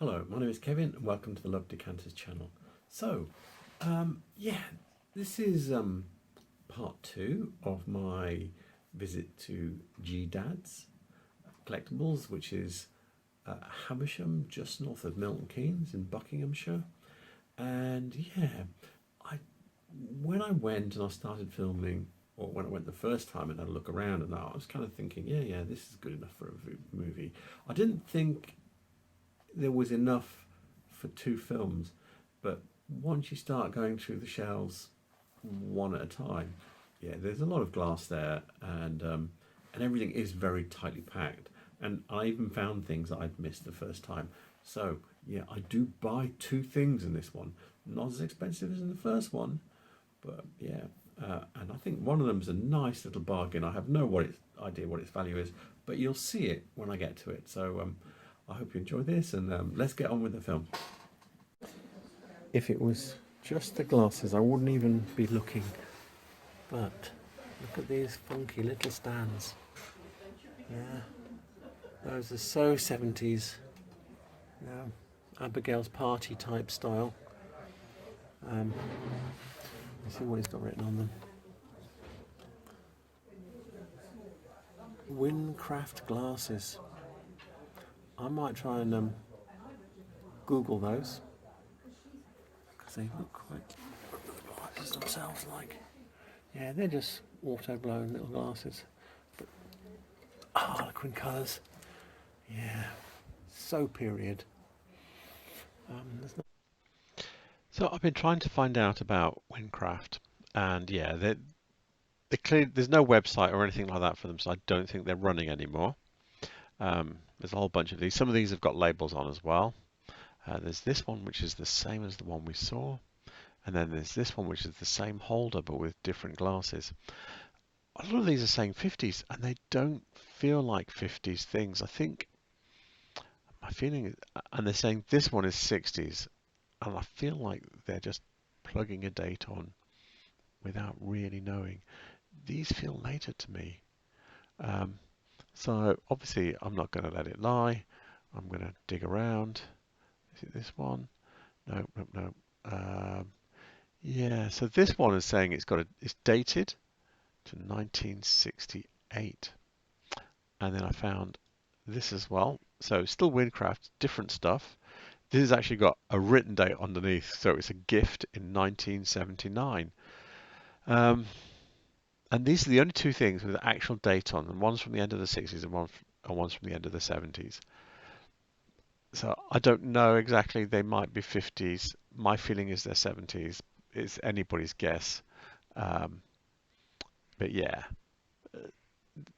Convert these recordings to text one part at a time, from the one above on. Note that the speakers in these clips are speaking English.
Hello, my name is Kevin and welcome to the Love Decanters channel. So, this is part 2 of my visit to G-Dad's Collectables, which is Haversham, just north of Milton Keynes in Buckinghamshire. And when I went and I started filming, or when I went the first time and had a look around, and I was kind of thinking, this is good enough for a movie. I didn't think there was enough for 2 films, but once you start going through the shelves one at a time, there's a lot of glass there, and everything is very tightly packed. And I even found things that I'd missed the first time. So I do buy 2 things in this one. Not as expensive as in the first one, but and I think one of them is a nice little bargain. I have no idea what its value is, but you'll see it when I get to it. So I hope you enjoy this, and let's get on with the film. If it was just the glasses, I wouldn't even be looking. But look at these funky little stands. Those are so 70s. Abigail's party type style. Let's see what he's got written on them. Windcraft glasses. I might try and Google those, because they look quite the glasses themselves like. They're just auto blown little glasses, but harlequin colours. So period. So I've been trying to find out about Windcraft, and they clearly, there's no website or anything like that for them, so I don't think they're running anymore. There's a whole bunch of these. Some of these have got labels on as well. There's this one which is the same as the one we saw, and then there's this one which is the same holder but with different glasses. A lot of these are saying 50s, and they don't feel like 50s things. I think my feeling is, and they're saying this one is 60s, and I feel like they're just plugging a date on without really knowing. These feel later to me. So obviously I'm not going to let it lie. I'm going to dig around. Is it this one? No. So this one is saying it's dated to 1968. And then I found this as well. So still Windcraft, different stuff. This has actually got a written date underneath, so it's a gift in 1979. And these are the only 2 things with an actual date on them. One's from the end of the 60s and one's from the end of the 70s. So I don't know exactly. They might be 50s. My feeling is they're 70s. It's anybody's guess. But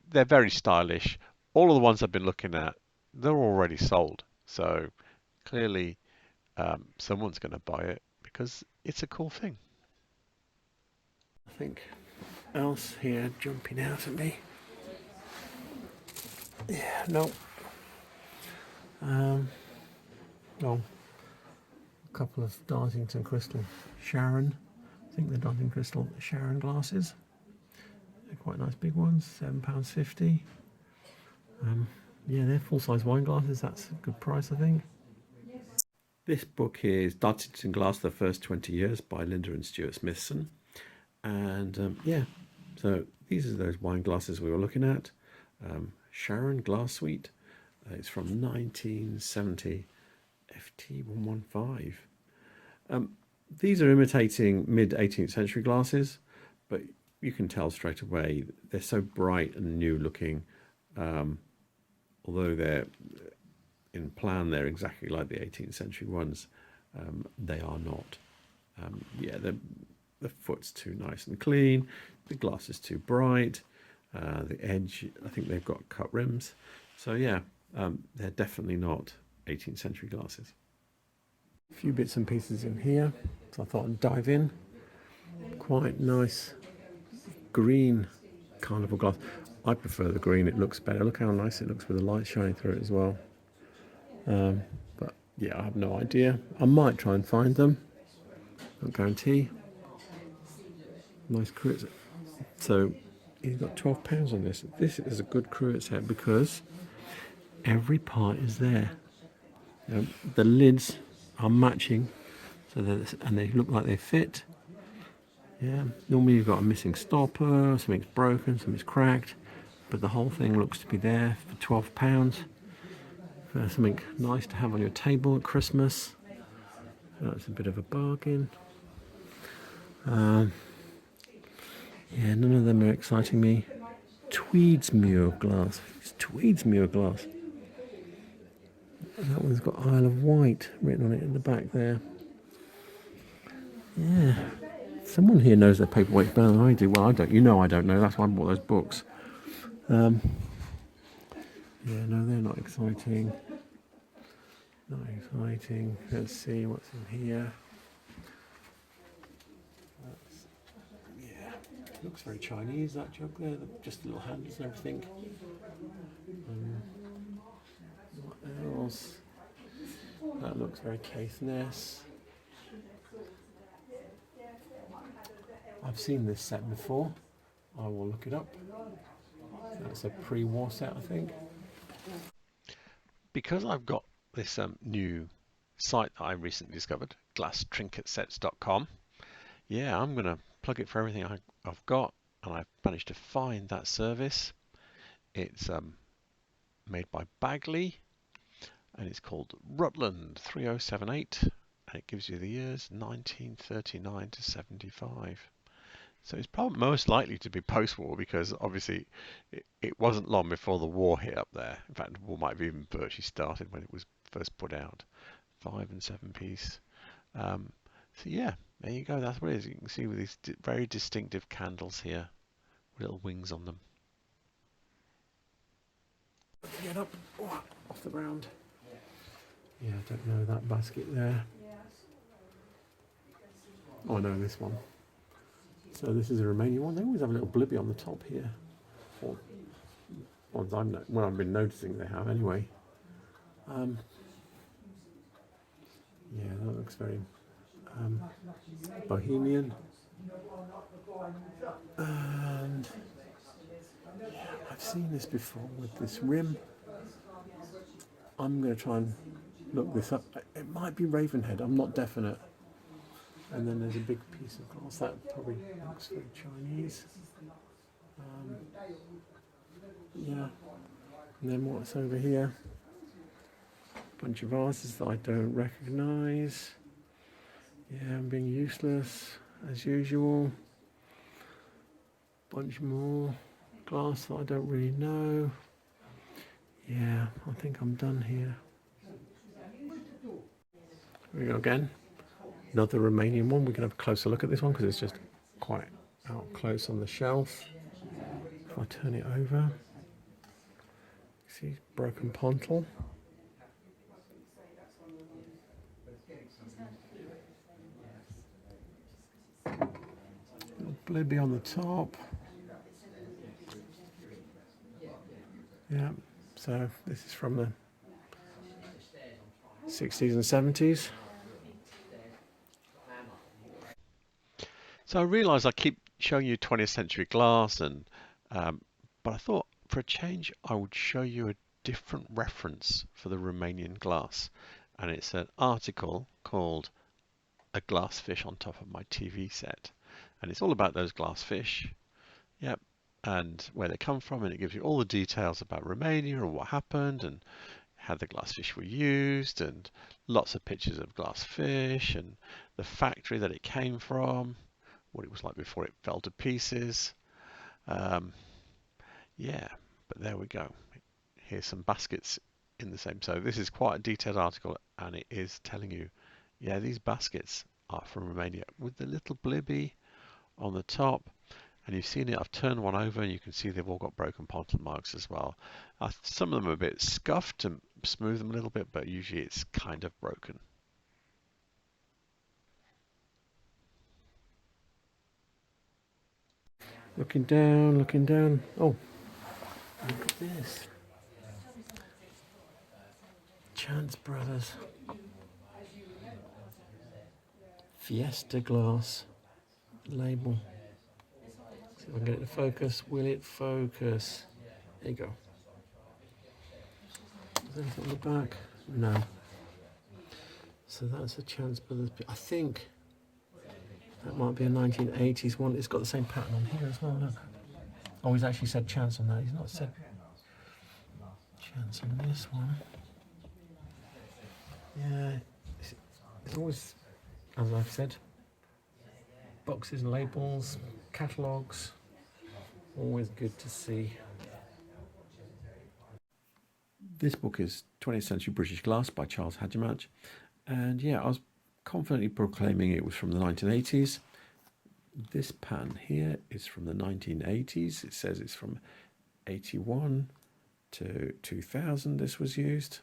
they're very stylish. All of the ones I've been looking at, they're already sold. So clearly someone's going to buy it because it's a cool thing. I think else here jumping out at me. No. A couple of Dartington crystal Sharon. I think they're Dartington crystal Sharon glasses. They're quite nice big ones, £7.50. They're full-size wine glasses. That's a good price, I think. This book here is Dartington Glass: The First 20 Years by Linda and Stuart Smithson. And so these are those wine glasses we were looking at. Sharon Glass Suite. It's from 1970, FT115. These are imitating mid-18th century glasses, but you can tell straight away they're so bright and new looking. Although they're in plan, they're exactly like the 18th century ones. They are not. The foot's too nice and clean. The glass is too bright. The edge, I think they've got cut rims. So they're definitely not 18th century glasses. A few bits and pieces in here, so I thought I'd dive in. Quite nice green carnival glass. I prefer the green, it looks better. Look how nice it looks with the light shining through it as well. But I have no idea. I might try and find them. Don't guarantee. Nice cruet. So he's got £12 on this. This is a good cruet set because every part is there. The lids are matching, so and they look like they fit. Yeah, normally you've got a missing stopper, something's broken, something's cracked, but the whole thing looks to be there for £12. For something nice to have on your table at Christmas. So that's a bit of a bargain. Yeah, none of them are exciting me. Tweedsmuir glass. It's Tweedsmuir glass. And that one's got Isle of Wight written on it in the back there. Yeah. Someone here knows their paperweight better than I do. Well, I don't. You know I don't know. That's why I bought those books. Yeah, no, they're not exciting. Not exciting. Let's see what's in here. Yeah, looks very Chinese, that jug there. Just the little handles and everything. What else? That looks very Caithness. I've seen this set before. I will look it up. That's a pre-war set, I think. Because I've got this new site that I recently discovered, glasstrinketsets.com. Yeah, I'm going to plug it for everything I've got, and I've managed to find that service. It's made by Bagley, and it's called Rutland 3078, and it gives you the years 1939 to 75. So it's probably most likely to be post-war, because obviously it wasn't long before the war hit up there. In fact, the war might have even virtually started when it was first put out. 5 and 7 piece. So yeah, there you go. That's what it is. You can see with these very distinctive candles here, with little wings on them. Get up off the ground. Yeah, I don't know that basket there. Oh no, this one. So this is a Romanian one. They always have a little blibby on the top here. Or ones I've been noticing they have anyway. Yeah, that looks very bohemian. And I've seen this before with this rim. I'm going to try and look this up. It might be Ravenhead. I'm not definite. And then there's a big piece of glass that probably looks very Chinese. Yeah. And then what's over here? Bunch of vases that I don't recognise. Yeah, I'm being useless as usual. Bunch more glass that I don't really know. Yeah, I think I'm done here. Here we go again. Another Romanian one. We can have a closer look at this one because it's just quite out close on the shelf. If I turn it over, see broken pontle. Little blibby on the top. Yeah, so this is from the 60s and 70s. So I realise I keep showing you 20th century glass, and but I thought for a change I would show you a different reference for the Romanian glass, and it's an article called "A Glass Fish on Top of My TV Set," and it's all about those glass fish. Yep, and where they come from, and it gives you all the details about Romania and what happened and how the glass fish were used, and lots of pictures of glass fish and the factory that it came from, what it was like before it fell to pieces. Yeah, but there we go. Here's some baskets in the same. So this is quite a detailed article, and it is telling you, yeah, these baskets are from Romania with the little blibby on the top. And you've seen it, I've turned one over and you can see they've all got broken pontle marks as well. Some of them are a bit scuffed to smooth them a little bit, but usually it's kind of broken. Looking down, looking down. Oh, look at this. Chance Brothers. Fiesta glass label. See if I can get it to focus. Will it focus? There you go. Is there anything on the back? No. So that's a chance, but I think that might be a 1980s one. It's got the same pattern on here as well, look. Oh, he's actually said chance on that. He's not said chance on this one. Yeah, it's always, as I've said, boxes and labels, catalogues, always good to see. This book is 20th Century British Glass by Charles Hadjimatch, and yeah, I was confidently proclaiming it was from the 1980s. This pattern here is from the 1980s. It says it's from 81 to 2000 this was used.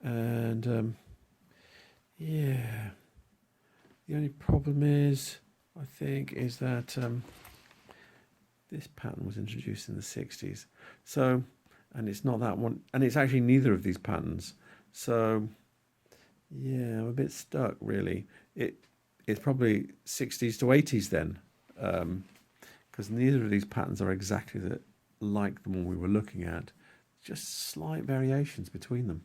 And yeah, the only problem is, I think, is that this pattern was introduced in the 60s. So, and it's not that one, and it's actually neither of these patterns. So yeah, I'm a bit stuck really. It's probably 60s to 80s then, because neither of these patterns are exactly like the one we were looking at. Just slight variations between them.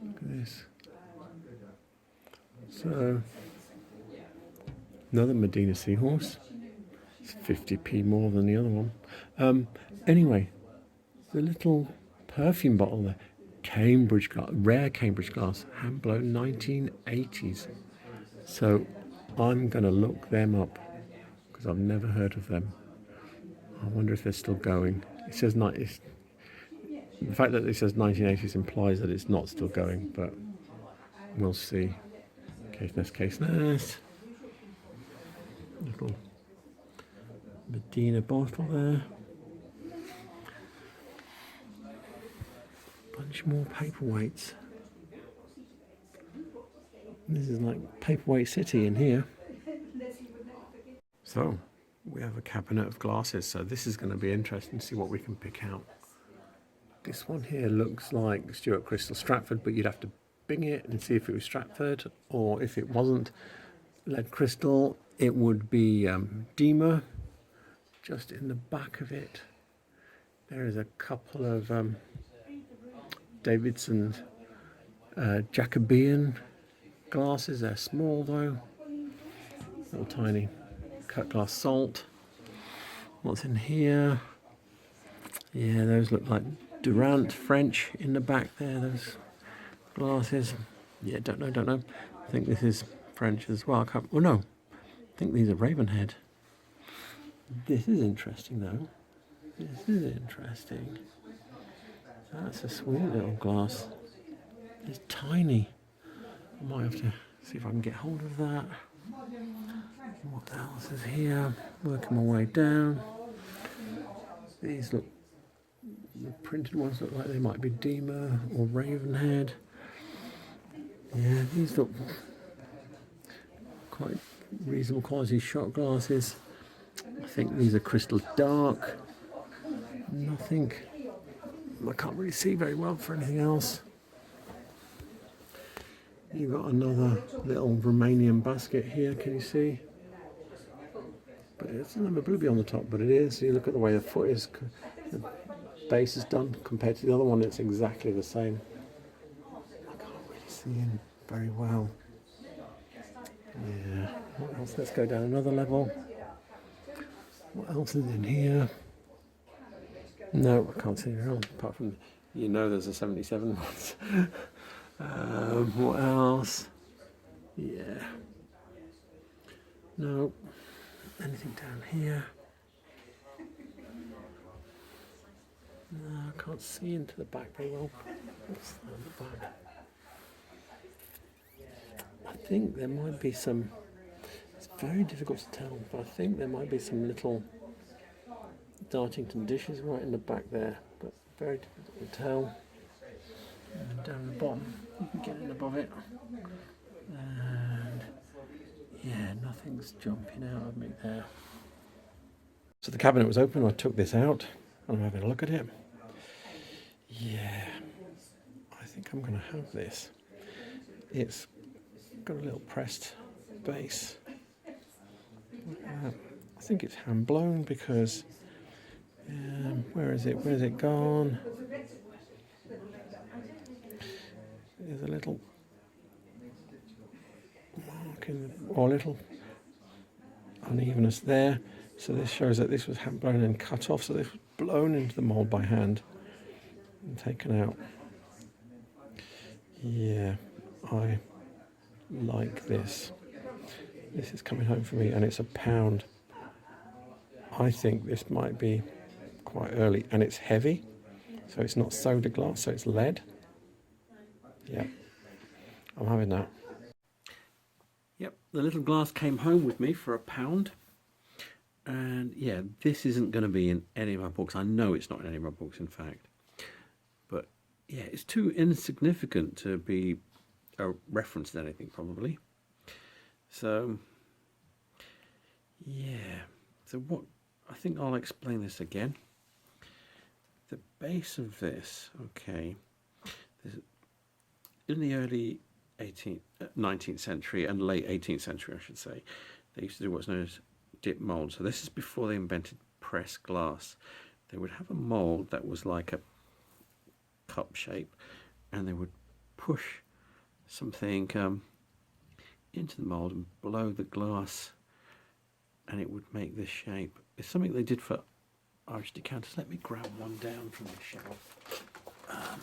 Look at this. So, another Medina Seahorse. It's 50p more than the other one. Anyway, the little perfume bottle there. Cambridge glass, rare Cambridge glass, hand blown 1980s. So I'm going to look them up because I've never heard of them. I wonder if they're still going. It says not. The fact that it says 1980s implies that it's not still going, but we'll see. Case nest. Little Medina bottle there. Bunch more paperweights. This is like Paperweight City in here. So we have a cabinet of glasses, so this is going to be interesting to see what we can pick out. This one here looks like Stuart Crystal Stratford, but you'd have to bing it and see if it was Stratford, or if it wasn't lead crystal, it would be Dima. Just in the back of it, there is a couple of Davidson Jacobean glasses. They're small though, little tiny cut glass salt. What's in here? Yeah, those look like Durant French in the back there, those glasses. Yeah, don't know. I think this is French as well. Oh no, I think these are Ravenhead. This is interesting though. This is interesting. That's a sweet little glass. It's tiny. I might have to see if I can get hold of that. What else is here? Working my way down. These look, the printed ones look like they might be Dima or Ravenhead. Yeah, these look quite reasonable quality shot glasses. I think these are Crystal Dark. Nothing. I can't really see very well for anything else. You've got another little Romanian basket here, can you see? But it's a number bluey on the top, but it is. You look at the way the foot is, the base is done compared to the other one, it's exactly the same. I can't really see him very well. Yeah, what else? Let's go down another level. What else is in here? No, I can't see it all, apart from, you know, there's a 77 ones. What else? Yeah. No. Anything down here? No, I can't see into the back very well. What's that on the back? I think there might be some, it's very difficult to tell, but I think there might be some little Dartington dishes right in the back there, but very difficult to tell. And down the bottom, you can get in above it. And yeah, nothing's jumping out of me there. So the cabinet was open, I took this out, and I'm having a look at it. Yeah, I think I'm going to have this. It's got a little pressed base. I think it's hand blown because, where is it? Where's it gone? There's a little mark or little unevenness there. So this shows that this was hand blown and cut off. So this was blown into the mould by hand and taken out. Yeah, I like this. This is coming home for me, and it's £1. I think this might be quite early, and it's heavy, so it's not soda glass, so it's lead. Yeah, I'm having that. Yep, the little glass came home with me for £1. And yeah, this isn't going to be in any of my books. I know it's not in any of my books, in fact. But yeah, it's too insignificant to be a reference to anything, probably. So yeah, so what, I think I'll explain this again. The base of this, okay, in the early 19th century and late 18th century, I should say, they used to do what's known as dip mould. So this is before they invented pressed glass. They would have a mould that was like a cup shape, and they would push something into the mould and blow the glass, and it would make this shape. It's something they did for Irish decanters. Let me grab one down from the shelf. Yeah,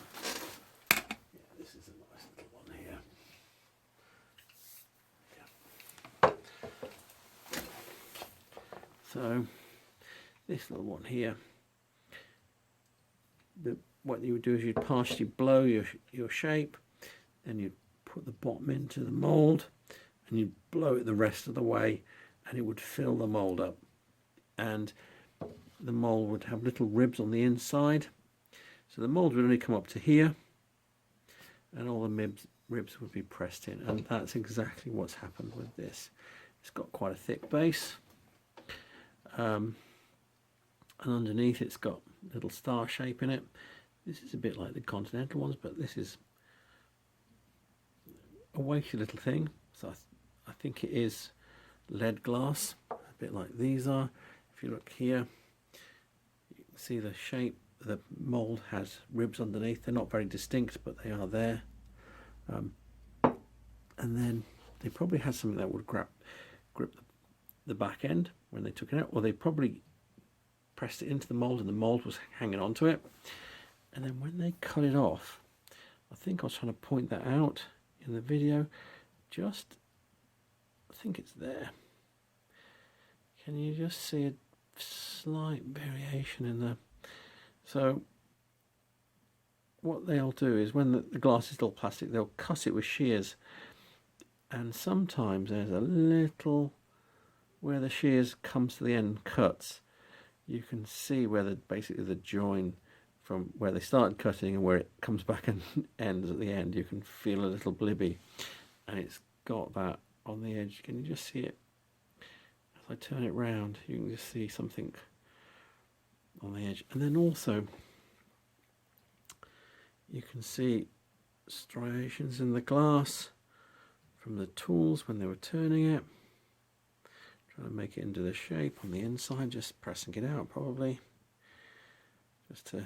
this is a nice little one here. Yeah. So this little one here, what you would do is you'd partially blow your shape, then you'd put the bottom into the mould, and you'd blow it the rest of the way, and it would fill the mould up. And the mould would have little ribs on the inside, so the mould would only come up to here, and all the ribs would be pressed in. And that's exactly what's happened with this. It's got quite a thick base, and underneath it's got a little star shape in it. This is a bit like the continental ones, but this is a weighty little thing. So I think it is lead glass, a bit like these are. If you look here, you can see the shape. The mould has ribs underneath. They're not very distinct, but they are there. And then they probably had something that would grip the back end when they took it out, or they probably pressed it into the mould and the mould was hanging onto it. And then when they cut it off, I think I was trying to point that out in the video, I think it's there. Can you just see a slight variation in the... So what they'll do is, when the glass is still plastic, they'll cut it with shears, and sometimes there's a little, where the shears comes to the end, cuts, you can see where basically the join from where they started cutting and where it comes back and ends at the end. You can feel a little blibby, and it's got that on the edge. Can you just see it? As I turn it round, you can just see something on the edge. And then also you can see striations in the glass from the tools when they were turning it, trying to make it into the shape on the inside, just pressing it out probably, just to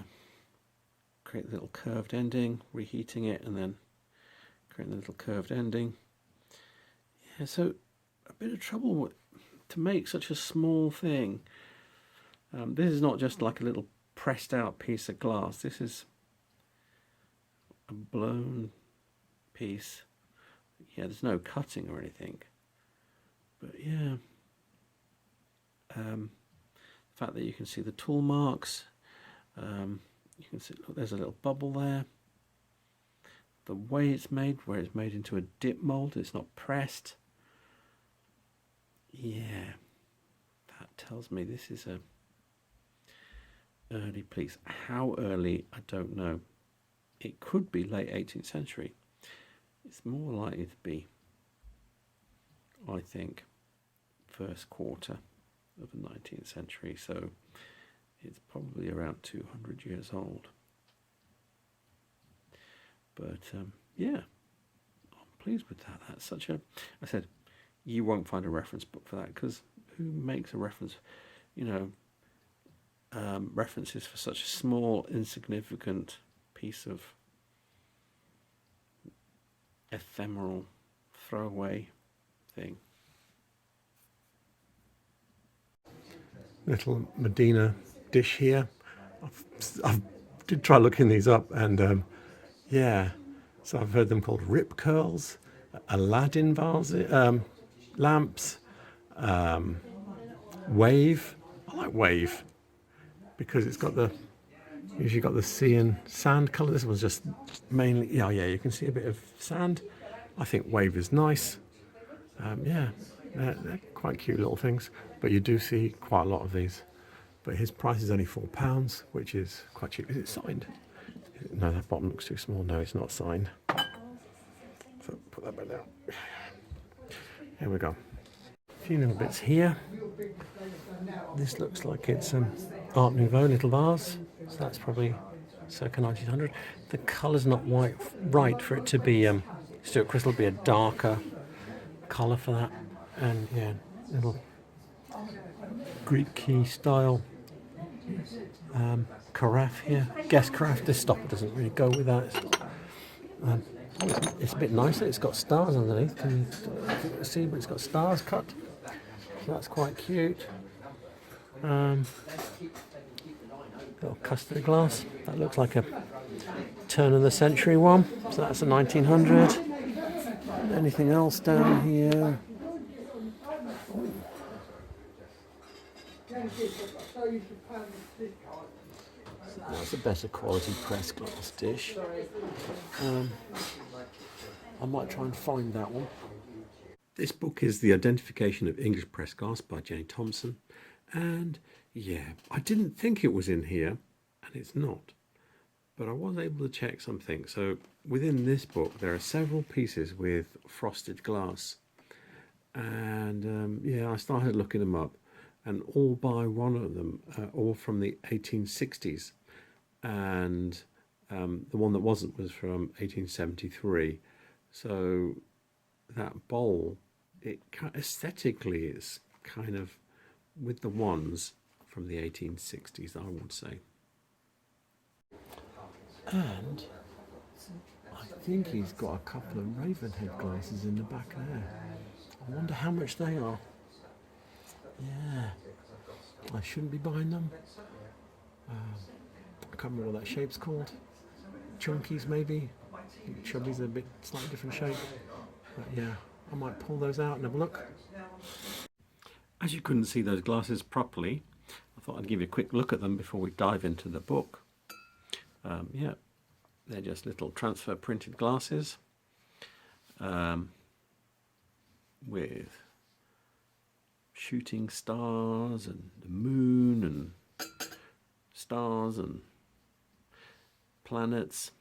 create a little curved ending, reheating it and then creating a little curved ending. Yeah, so a bit of trouble to make such a small thing. This is not just like a little pressed out piece of glass. This is a blown piece. Yeah, there's no cutting or anything. But yeah, the fact that you can see the tool marks. You can see, look, there's a little bubble there. The way it's made, where it's made into a dip mould, it's not pressed. Yeah, that tells me this is a early piece. How early, I don't know. It could be late 18th century. It's more likely to be, I think, first quarter of the 19th century. So it's probably around 200 years old. But yeah, I'm pleased with that. That's such a... I said, you won't find a reference book for that, because who makes a reference, references for such a small, insignificant piece of ephemeral throwaway thing. Little Medina dish here. I did try looking these up, and yeah, so I've heard them called rip curls, Aladdin vase, lamps, wave. I like wave because it's got the usually got the sea and sand colour. This one's just mainly yeah, you can see a bit of sand. I think wave is nice. Yeah, they're quite cute little things, but you do see quite a lot of these. But his price is only £4, which is quite cheap. Is it signed? No, that bottom looks too small. No, it's not signed. So put that back down. Here we go. A few little bits here. This looks like it's Art Nouveau little vase. So that's probably circa 1900. The colour's not right for it to be Stuart Crystal. Be a darker colour for that. And yeah, little Greek key style carafe here. Guess carafe. This stopper doesn't really go with that. It's a bit nicer. It's got stars underneath. Can you see? But it's got stars cut. So that's quite cute. Little custard glass. That looks like a turn of the century one. So that's a 1900. Anything else down here? That's a better quality press glass dish. I might try and find that one. This book is The Identification of English Press Glass by Jenny Thompson. And yeah, I didn't think it was in here, and it's not. But I was able to check something. So within this book, there are several pieces with frosted glass. And yeah, I started looking them up. And all by one of them, all from the 1860s. And the one that wasn't was from 1873. So that bowl, it aesthetically is kind of with the ones from the 1860s, I would say. And I think he's got a couple of Ravenhead glasses in the back there. I wonder how much they are. Yeah, I shouldn't be buying them. I can't remember what that shape's called. Chunkies maybe. Chubbies are a bit slightly different shape. But yeah, I might pull those out and have a look. As you couldn't see those glasses properly, I thought I'd give you a quick look at them before we dive into the book. Yeah, they're just little transfer printed glasses with shooting stars and the moon and stars and planets.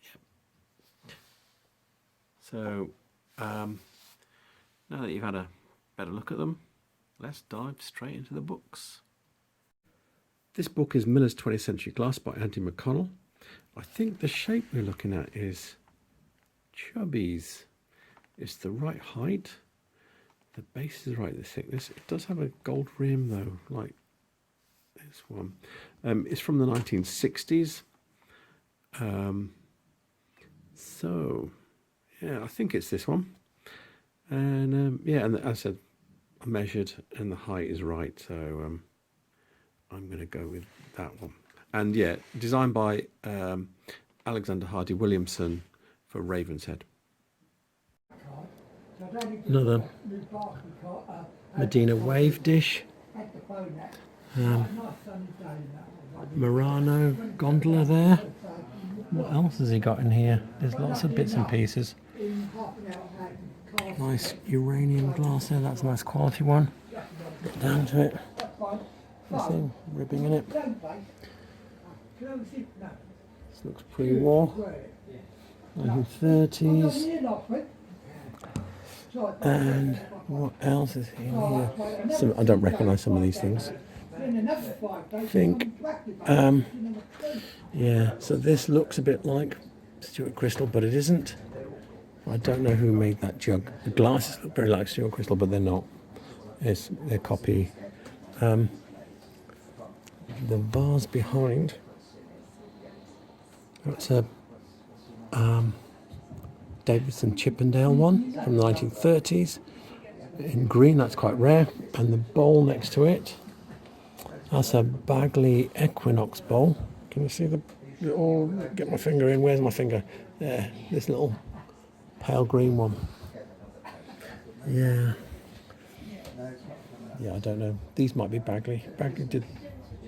Yep. So now that you've had a better look at them, let's dive straight into the books. This book is Miller's 20th Century Glass by Andy McConnell. I think the shape we're looking at is chubbies. It's the right height. The base is right, the thickness. It does have a gold rim though, like this one. It's from the 1960s. So, yeah, I think it's this one. And yeah, and as I said, I measured and the height is right. So I'm going to go with that one. And yeah, designed by Alexander Hardy Williamson for Ravenshead. Another Medina wave dish. Murano gondola there. What else has he got in here? There's lots of bits and pieces. Nice uranium glass there. That's a nice quality one. Get down to it. You see ribbing in it. This looks pre-war. 1930s. And what else is in here? I don't recognise some of these things. I think, yeah, so this looks a bit like Stuart Crystal, but it isn't. I don't know who made that jug. The glasses look very like Stuart Crystal, but they're not. It's their copy. The vase behind, that's a Davidson Chippendale one from the 1930s. In green, that's quite rare. And the bowl next to it, that's a Bagley Equinox bowl. Can you see the little, get my finger in, where's my finger? There, this little pale green one. Yeah, I don't know. These might be Bagley. Bagley did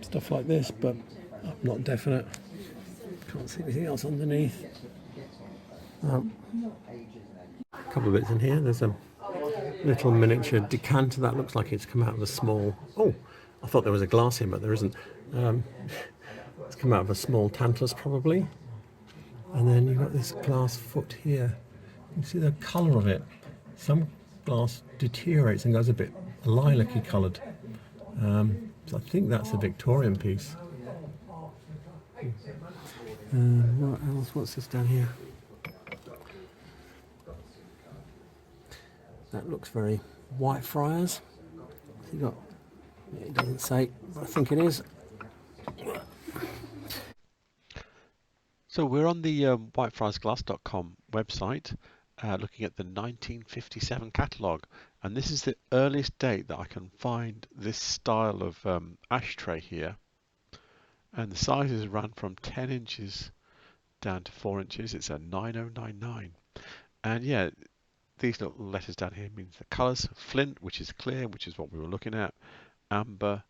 stuff like this, but I'm not definite. Can't see anything else underneath. A couple of bits in here. There's a little miniature decanter that looks like it's come out of a small... Oh, I thought there was a glass here, but there isn't. It's come out of a small tantalus probably. And then you've got this glass foot here. You see the colour of it. Some glass deteriorates and goes a bit lilac-y coloured. So I think that's a Victorian piece. What else? What's this down here? That looks very Whitefriars. You got? It doesn't say, but I think it is. So we're on the whitefriarsglass.com website, looking at the 1957 catalogue, and this is the earliest date that I can find this style of ashtray here. And the sizes run from 10 inches down to 4 inches. It's a 9099. And yeah, these little letters down here means the colours. Flint, which is clear, which is what we were looking at. Amber,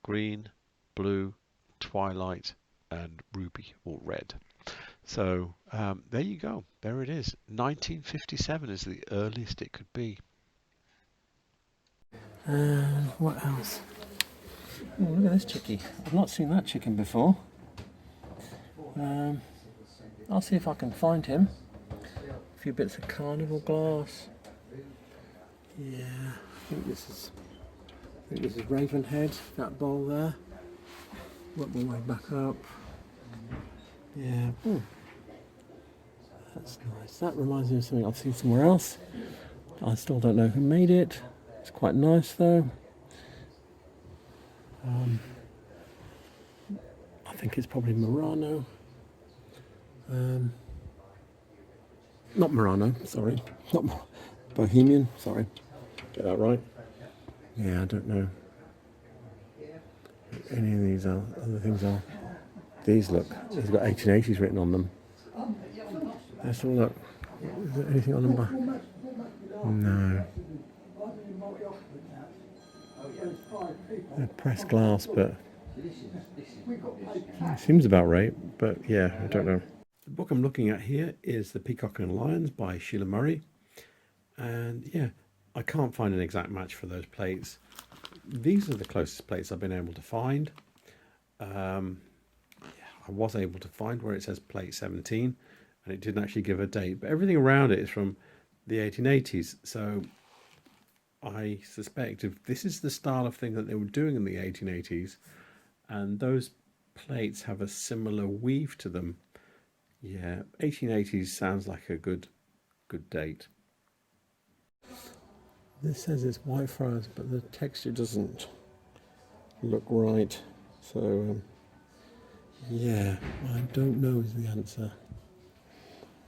green, blue, twilight, and ruby or red. So there you go. There it is. 1957 is the earliest it could be. What else? Oh, look at this chickie. I've not seen that chicken before. I'll see if I can find him. A few bits of carnival glass. Yeah, I think this is Ravenhead, that bowl there. Work my way back up. Yeah. Ooh. That's nice. That reminds me of something I've seen somewhere else. I still don't know who made it. It's quite nice though. I think it's probably Murano. Not Murano, sorry. Not Bohemian, sorry. Get that right. Yeah, I don't know. Any of these other things are. These look, they've got 1880s written on them. Let's have a look. Is there anything on them? No. They're pressed glass, but it seems about right. But yeah, I don't know. The book I'm looking at here is The Peacock and Lions by Sheila Murray. And yeah, I can't find an exact match for those plates. These are the closest plates I've been able to find. I was able to find where it says plate 17, and it didn't actually give a date, but everything around it is from the 1880s. So I suspect if this is the style of thing that they were doing in the 1880s, and those plates have a similar weave to them, yeah, 1880s sounds like a good date. This says it's Whitefriars, but the texture doesn't look right. So yeah, I don't know is the answer.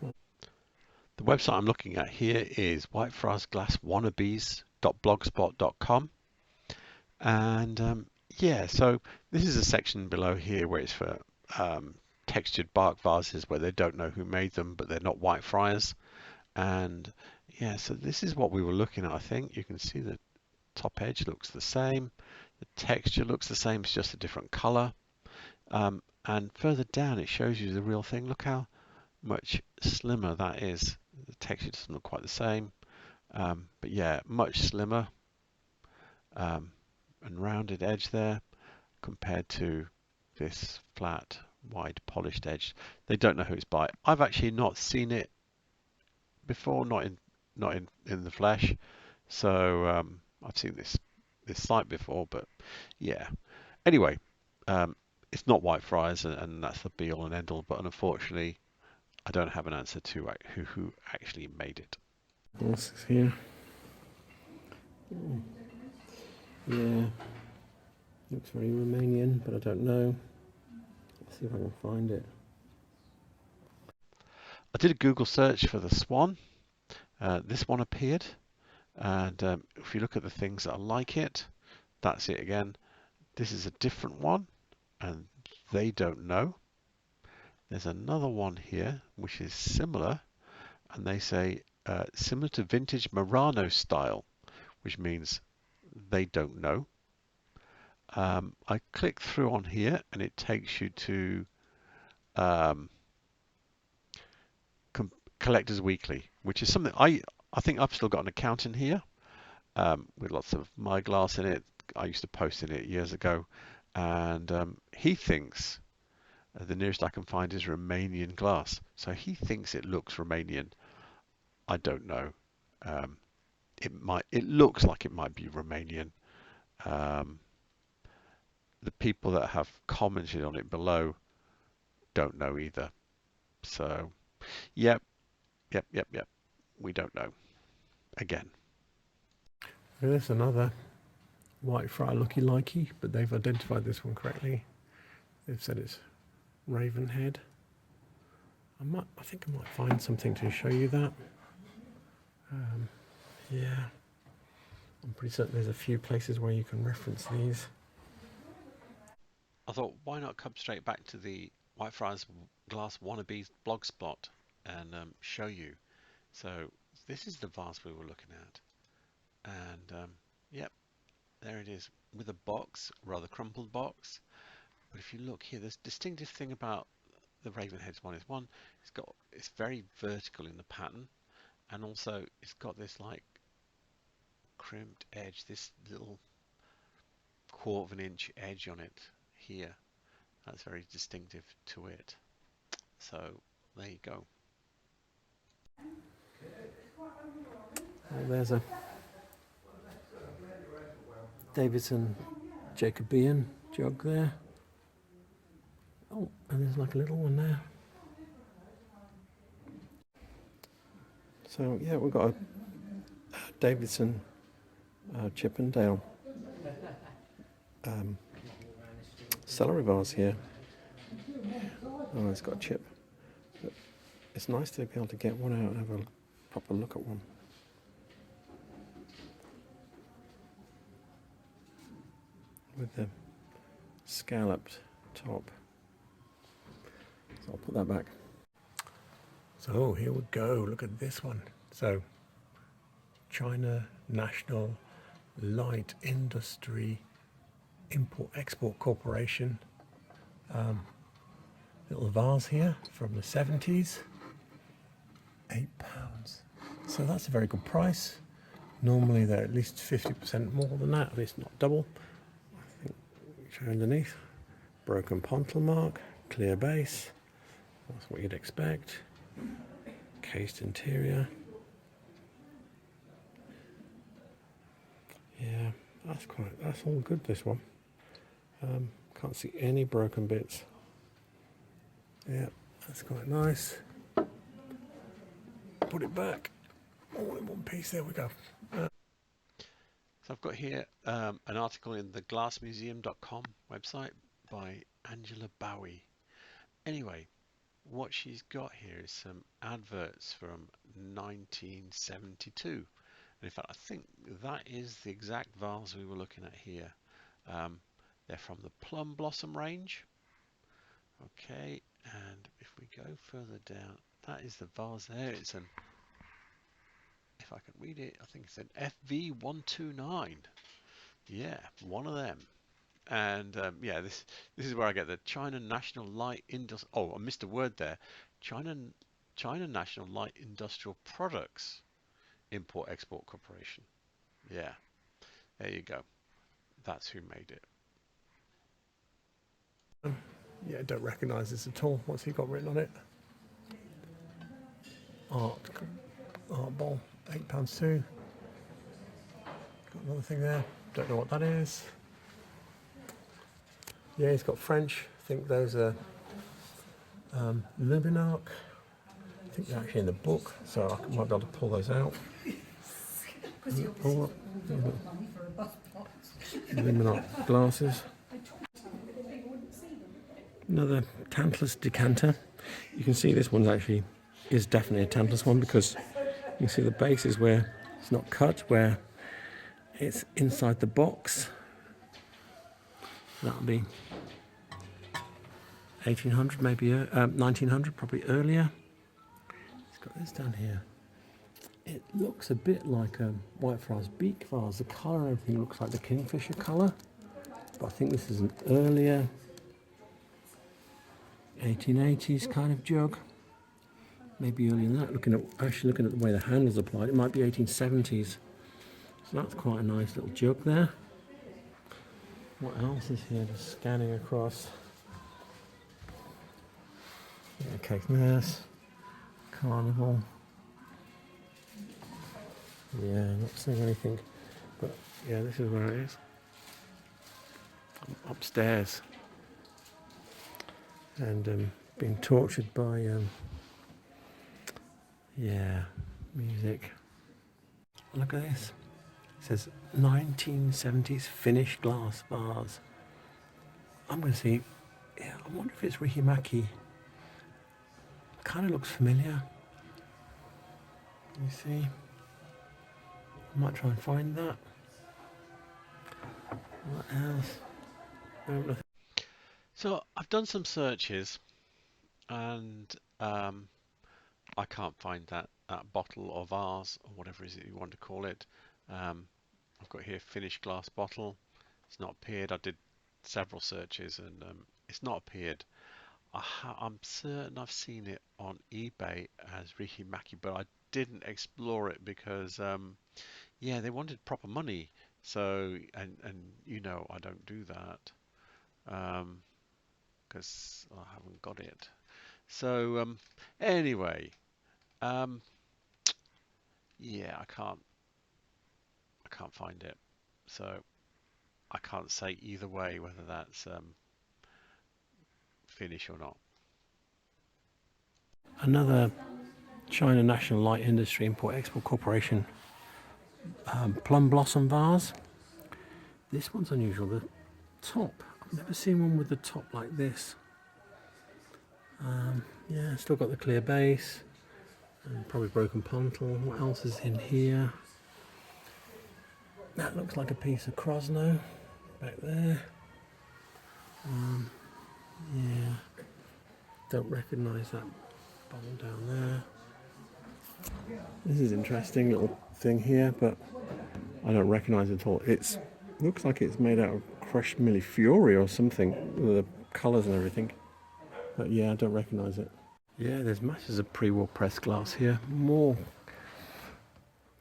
The website I'm looking at here is whitefriarsglasswannabes.blogspot.com, and yeah, so this is a section below here where it's for textured bark vases where they don't know who made them, but they're not Whitefriars. And yeah, so this is what we were looking at. I think you can see the top edge looks the same, the texture looks the same, it's just a different color. And further down it shows you the real thing. Look how much slimmer that is. The texture doesn't look quite the same, but yeah, much slimmer and rounded edge there compared to this flat, wide, polished edge. They don't know who it's by. I've actually not seen it before, not in the flesh. So I've seen this site before, but yeah. Anyway, it's not Whitefriars, and that's the be all and end all. But unfortunately, I don't have an answer to who actually made it. What's this here? Yeah, looks very Romanian, but I don't know. Let's see if I can find it. I did a Google search for the Swan. This one appeared, and if you look at the things that are like it, that's it again. This is a different one, and they don't know. There's another one here which is similar, and they say similar to vintage Murano style, which means they don't know. I click through on here and it takes you to Collectors Weekly, which is something I think I've still got an account in here with lots of my glass in it. I used to post in it years ago, and he thinks the nearest I can find is Romanian glass. So he thinks it looks Romanian. I don't know. It looks like it might be Romanian. The people that have commented on it below don't know either. So, yep. We don't know. Again. There's another white friar looky-likey, but they've identified this one correctly. They've said it's Ravenhead. I think I might find something to show you that. Yeah, I'm pretty certain there's a few places where you can reference these. I thought, why not come straight back to the Whitefriars Glass Wannabes blogspot and show you. So this is the vase we were looking at, and yep, there it is with a box, rather crumpled box. But if you look here, this distinctive thing about the Ravenheads one is it's very vertical in the pattern, and also it's got this like crimped edge, this little 1/4 of an inch edge on it here. That's very distinctive to it. So there you go. Well, there's a Davidson Jacobean jug there. Oh, and there's like a little one there. So yeah, we've got a Davidson Chippendale celery vase here. Oh, it's got a chip. But it's nice to be able to get one out and have a proper look at one. With the scalloped top. So I'll put that back. So here we go, look at this one. So China National Light Industry Import-Export Corporation. Little vase here from the 70s. £8. So that's a very good price. Normally they're at least 50% more than that, at least not double. I think show underneath. Broken pontil mark, clear base. That's what you'd expect. Cased interior. Yeah, that's all good, this one. Can't see any broken bits. Yeah, that's quite nice. Put it back. All in one piece, there we go. So I've got here an article in the glassmuseum.com website by Angela Bowie. Anyway, what she's got here is some adverts from 1972. And in fact, I think that is the exact vase we were looking at here. They're from the Plum Blossom range. Okay, and if we go further down, that is the vase there. It's an, if I can read it, I think it's an FV129. Yeah, one of them. And yeah, this is where I get the China National Light Industry. Oh, I missed a word there. China National Light Industrial Products Import-Export Corporation. Yeah, there you go. That's who made it. Yeah, I don't recognise this at all. What's he got written on it? Art bowl, £8 too. Got another thing there. Don't know what that is. Yeah, he's got French. I think those are Luminarc. I think they're actually in the book, so I might be able to pull those out. Luminarc glasses. Another tantalus decanter. You can see this one's actually is definitely a Tantalus one, because you see the base is where it's not cut, where it's inside the box. That'll be 1800, maybe 1900, probably earlier. It's got this down here. It looks a bit like a Whitefriars beak vase. The colour and everything looks like the Kingfisher colour, but I think this is an earlier 1880s kind of jug. Maybe earlier than that. Looking at the way the handle's applied, it might be 1870s. So that's quite a nice little jug there. What else is here? Just scanning across. Yeah, Cake Nurse, Carnival. Yeah, not seeing anything, but yeah, this is where it is. I'm upstairs and being tortured by yeah, music. Look at this. It says 1970s finished glass vase. I'm going to see. Yeah, I wonder if it's Rihimaki. Kind of looks familiar. You see? I might try and find that. What else? No, nothing. So I've done some searches, and I can't find that bottle or vase or whatever it is that you want to call it. I've got here finished glass bottle. It's not appeared. I did several searches and it's not appeared. I'm certain I've seen it on eBay as Rihimaki, but I didn't explore it because yeah, they wanted proper money. So and you know I don't do that because I haven't got it. So anyway, yeah, I can't find it. So I can't say either way whether that's finish or not. Another China National Light Industry Import-Export Corporation plum blossom vase. This one's unusual. The top, I've never seen one with the top like this. Yeah, still got the clear base and probably broken pontal. What else is in here? That looks like a piece of Krosno back there. Yeah, don't recognise that bottle down there. This is interesting little thing here, but I don't recognise it at all. It looks like it's made out of crushed Millefiori or something, with the colours and everything. But yeah, I don't recognise it. Yeah, there's masses of pre-war pressed glass here. More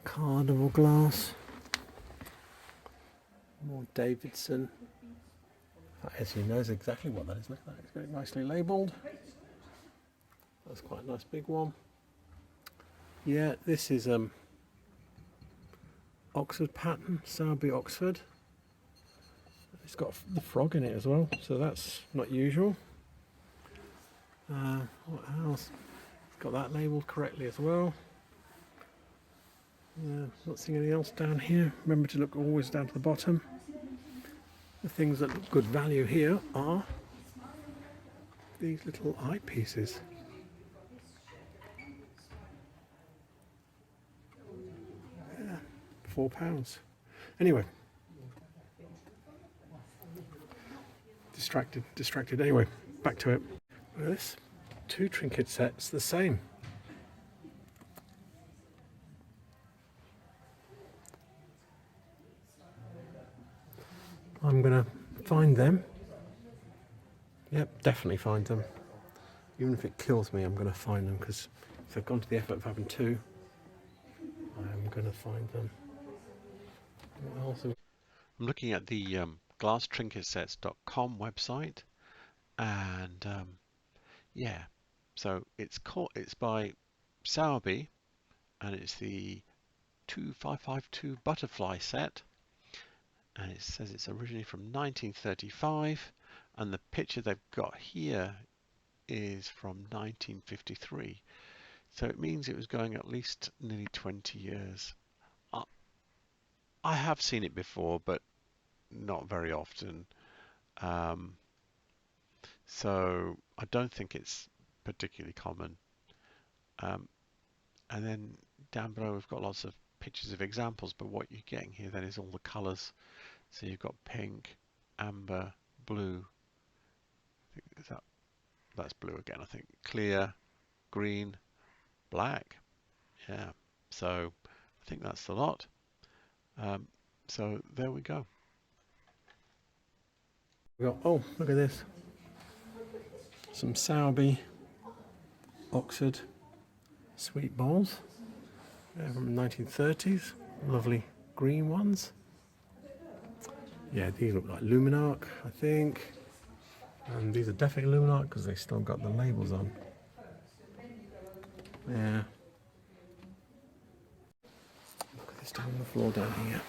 Carnival glass. More Davidson. As he knows exactly what that is. Look at that, it's very nicely labelled. That's quite a nice big one. Yeah, this is Oxford pattern, Sowerby Oxford. It's got the frog in it as well, so that's not usual. What else? It's got that labelled correctly as well. Not seeing anything else down here. Remember to look always down to the bottom. The things that look good value here are these little eyepieces. Yeah, £4. Anyway, distracted. Anyway, back to it. Well, this 2 trinket sets the same. I'm gonna find them. Yep, definitely find them. Even if it kills me, I'm gonna find them, because if I've gone to the effort of having 2, I'm gonna find them. What else? I'm looking at the glasstrinketsets.com website, and yeah, so it's by Sowerby, and it's the 2552 butterfly set, and it says it's originally from 1935, and the picture they've got here is from 1953, so it means it was going at least nearly 20 years. I have seen it before, but not very often. So I don't think it's particularly common. And then down below we've got lots of pictures of examples, but what you're getting here then is all the colours. So you've got pink, amber, blue. That's blue again, I think. Clear, green, black. Yeah. So I think that's the lot. So there we go. Oh, look at this. Some Sowerby Oxford sweet bowls from the 1930s. Lovely green ones. Yeah, these look like Luminarc, I think. And these are definitely Luminarc because they still got the labels on. Yeah. Look at this down on the floor down here.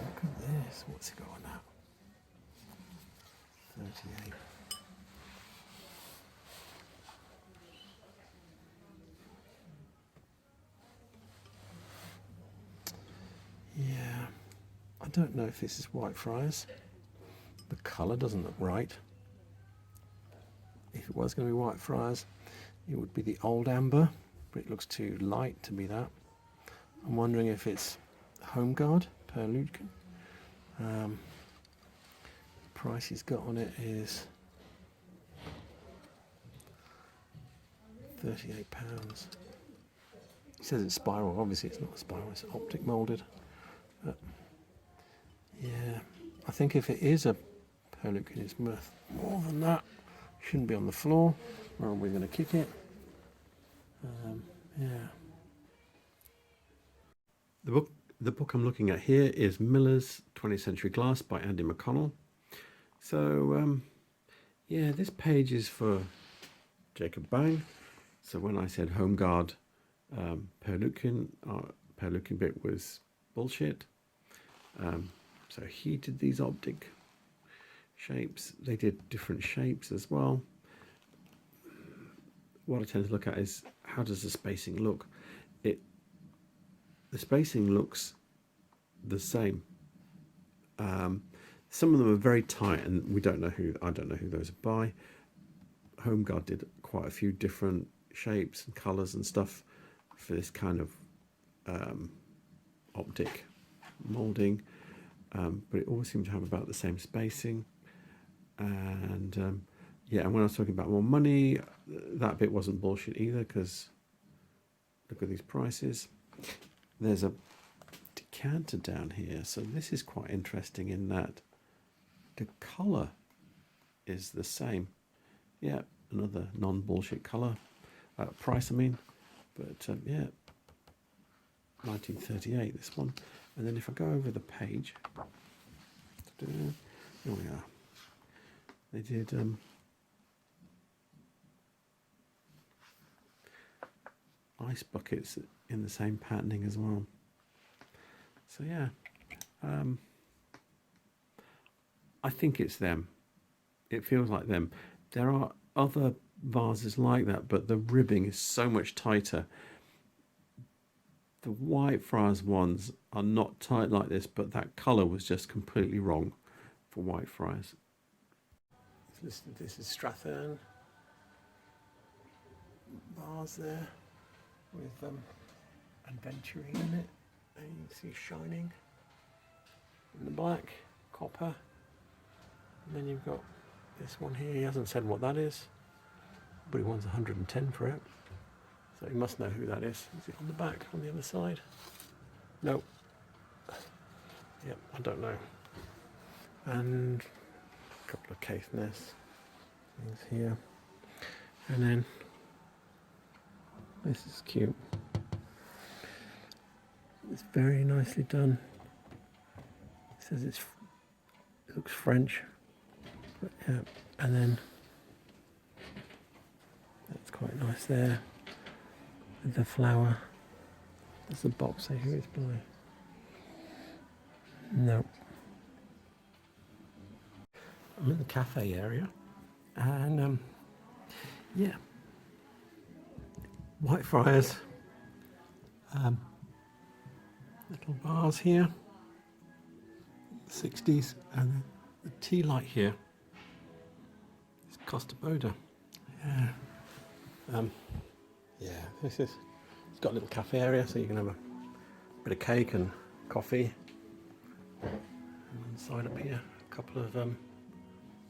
Look at this. What's it got on that? 38. Yeah. I don't know if this is Whitefriars. The colour doesn't look right. If it was going to be Whitefriars, it would be the old amber, but it looks too light to be that. I'm wondering if it's Home Guard per Lutkin. The price he's got on it is £38. He says it's spiral. Obviously it's not a spiral, it's optic moulded. But yeah, I think if it is a Perlukin, it's worth more than that. Shouldn't be on the floor, or we're going to kick it. Yeah. The book I'm looking at here is Miller's 20th Century Glass by Andy McConnell. So yeah, this page is for Jacob Bang. So when I said Home Guard Perlukin bit was bullshit. So he did these optic shapes. They did different shapes as well. What I tend to look at is how does the spacing look? The spacing looks the same. Some of them are very tight, and I don't know who those are by. Home Guard did quite a few different shapes and colours and stuff for this kind of optic moulding, but it always seemed to have about the same spacing. And yeah, and when I was talking about more money, that bit wasn't bullshit either, because look at these prices. There's a decanter down here, so this is quite interesting in that the colour is the same. Yeah, another non-bullshit colour. Price, I mean. But yeah, 1938, this one. And then if I go over the page, here we are. They did ice buckets in the same patterning as well. So yeah, I think it's them. It feels like them. There are other vases like that, but the ribbing is so much tighter. The Whitefriars ones are not tight like this, but that colour was just completely wrong for Whitefriars. This is Strathern vase there with Adventuring in it, and you can see Shining in the black, copper, and then you've got this one here. He hasn't said what that is, but he wants 110 for it, so he must know who that is. Is it on the back, on the other side? No. Yep, I don't know. And a couple of Caithness things here, and then this is cute. It's very nicely done. It says it looks French, but yeah, and then that's quite nice there with the flower. Does the box say who it's by? No. I'm in the cafe area, and yeah, Whitefriars, little bars here, 60s, and the tea light here is Costa Boda. Yeah. Yeah, it's got a little cafe area, so you can have a bit of cake and coffee. And inside up here, a couple of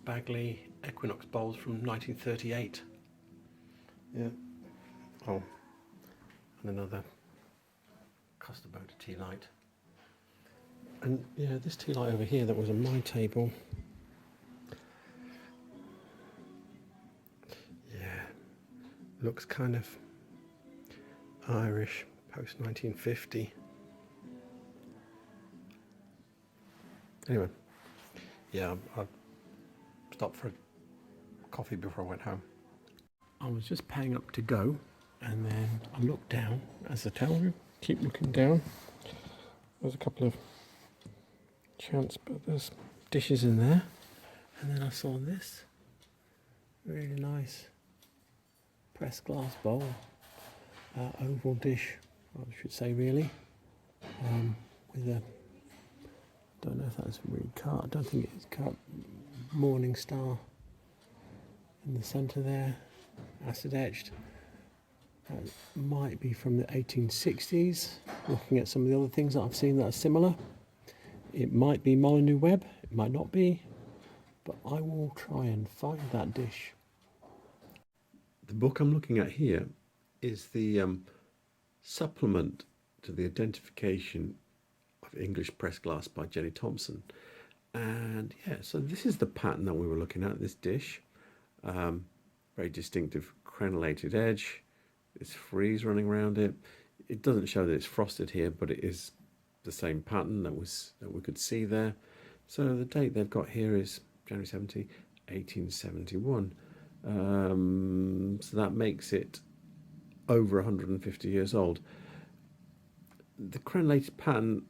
Bagley Equinox bowls from 1938. Yeah. Oh, and another custard boat tea light. And yeah, this tea light over here that was on my table. Yeah, looks kind of Irish, post 1950. Anyway, yeah, I stopped for a coffee before I went home. I was just paying up to go, and then I looked down, as I tell you, keep looking down. There's a couple of chance, but there's dishes in there. And then I saw this really nice pressed glass bowl, oval dish, I should say, really, with a, don't know if that's really cut, I don't think it's cut, Morning Star in the centre there, acid etched. That might be from the 1860s, looking at some of the other things that I've seen that are similar. It might be Molyneux Webb, it might not be, but I will try and find that dish. The book I'm looking at here is the supplement to the Identification of English Pressed Glass by Jenny Thompson. And yeah, so this is the pattern that we were looking at, this dish. Very distinctive crenellated edge, this frieze running around it. It doesn't show that it's frosted here, but it is the same pattern that we could see there. So the date they've got here is January 17, 1871. So that makes it over 150 years old. The crenellated pattern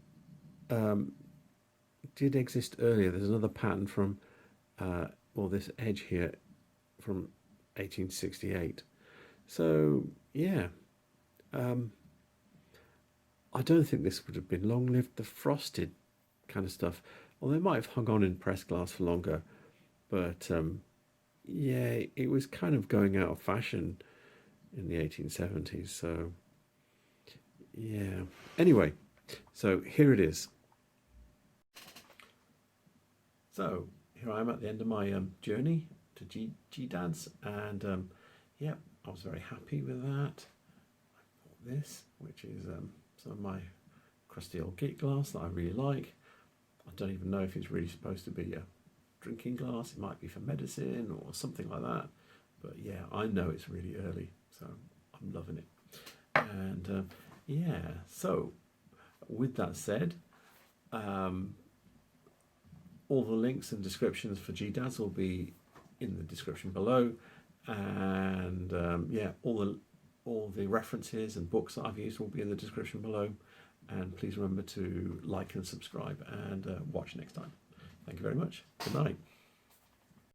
did exist earlier. There's another pattern from, this edge here from 1868. So yeah, I don't think this would have been long-lived. The frosted kind of stuff, well, they might have hung on in pressed glass for longer, but yeah, it was kind of going out of fashion in the 1870s. So yeah, anyway, so here it is. So here I am at the end of my journey to G-Dad's, and yeah, I was very happy with that. I bought this, which is some of my crusty old git glass that I really like. I don't even know if it's really supposed to be a drinking glass. It might be for medicine or something like that. But yeah, I know it's really early, so I'm loving it. And yeah, so with that said, all the links and descriptions for G-Dad's will be in the description below, and yeah, all the references and books that I've used will be in the description below. And please remember to like and subscribe, and watch next time. Thank you very much. Good night.